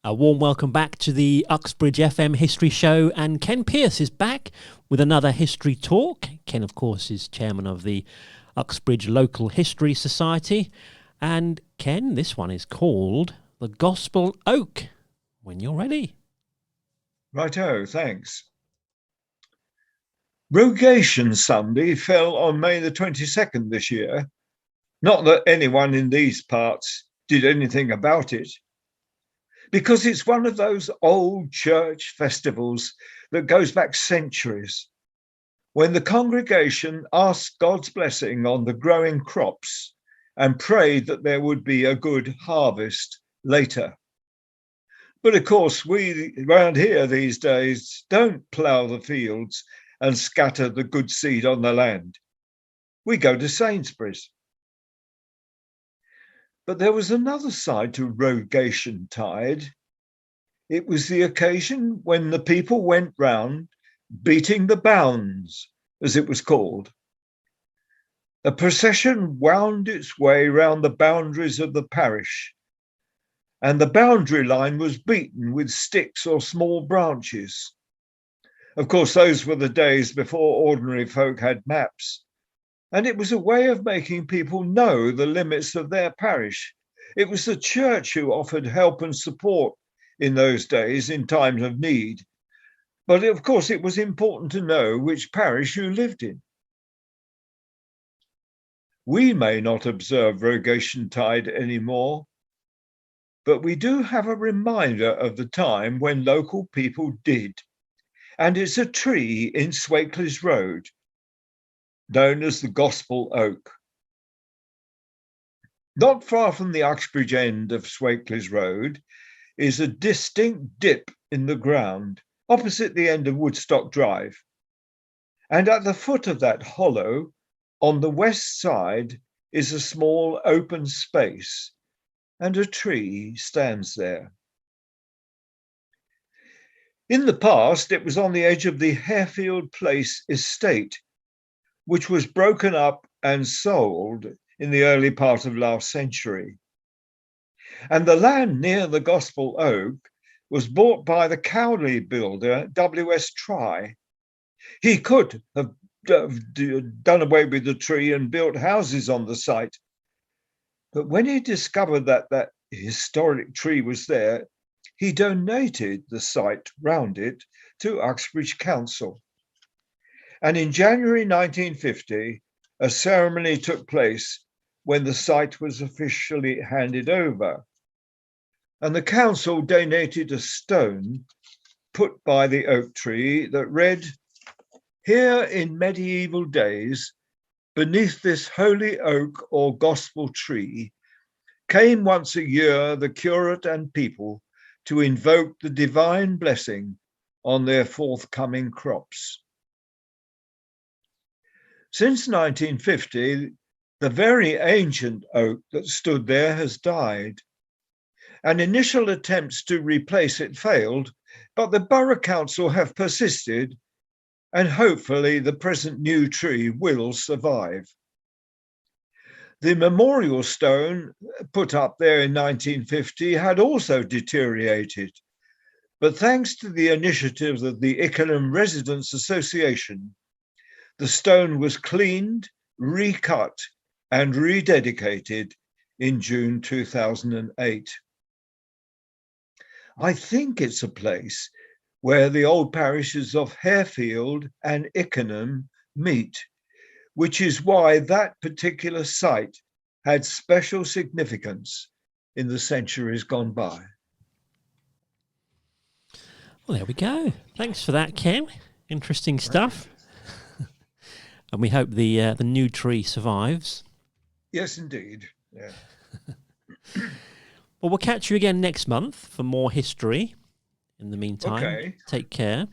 A warm welcome back to the Uxbridge FM History Show, and Ken Pearce is back with another history talk. Ken, of course, is chairman of the Uxbridge Local History Society. And Ken, this one is called The Gospel Oak. When you're ready. Righto, thanks. Rogation Sunday fell on May the 22nd this year. Not that anyone in these parts did anything about it, because it's one of those old church festivals that goes back centuries, when the congregation asked God's blessing on the growing crops and prayed that there would be a good harvest later. But of course, we around here these days don't plough the fields and scatter the good seed on the land. We go to Sainsbury's. But there was another side to Rogation Tide. It was the occasion when the people went round beating the bounds, as it was called. A procession wound its way round the boundaries of the parish, and the boundary line was beaten with sticks or small branches. Of course, those were the days before ordinary folk had maps, and it was a way of making people know the limits of their parish. It was the church who offered help and support in those days in times of need. But of course, it was important to know which parish you lived in. We may not observe Rogation Tide anymore, but we do have a reminder of the time when local people did. And it's a tree in Swakeleys Road, known as the Gospel Oak. Not far from the Uxbridge end of Swakeleys Road is a distinct dip in the ground opposite the end of Woodstock Drive. And at the foot of that hollow, on the west side, is a small open space, and a tree stands there. In the past, it was on the edge of the Harefield Place estate, which was broken up and sold in the early part of last century. And the land near the Gospel Oak was bought by the Cowley builder, W.S. Try. He could have done away with the tree and built houses on the site. But when he discovered that that historic tree was there, he donated the site round it to Uxbridge Council. And in January 1950, a ceremony took place when the site was officially handed over. And the council donated a stone put by the oak tree that read, "Here in medieval days, beneath this holy oak or gospel tree, came once a year the curate and people to invoke the divine blessing on their forthcoming crops." Since 1950, the very ancient oak that stood there has died, and initial attempts to replace it failed, but the Borough Council have persisted, and hopefully the present new tree will survive. The memorial stone put up there in 1950 had also deteriorated, but thanks to the initiatives of the Ickenham Residents Association, the stone was cleaned, recut, and rededicated in June 2008. I think it's a place where the old parishes of Harefield and Ickenham meet, which is why that particular site had special significance in the centuries gone by. Well, there we go. Thanks for that, Ken. Interesting stuff. And we hope the new tree survives. Yes, indeed. Yeah. Well, we'll catch you again next month for more history. In the meantime, Okay. Take care.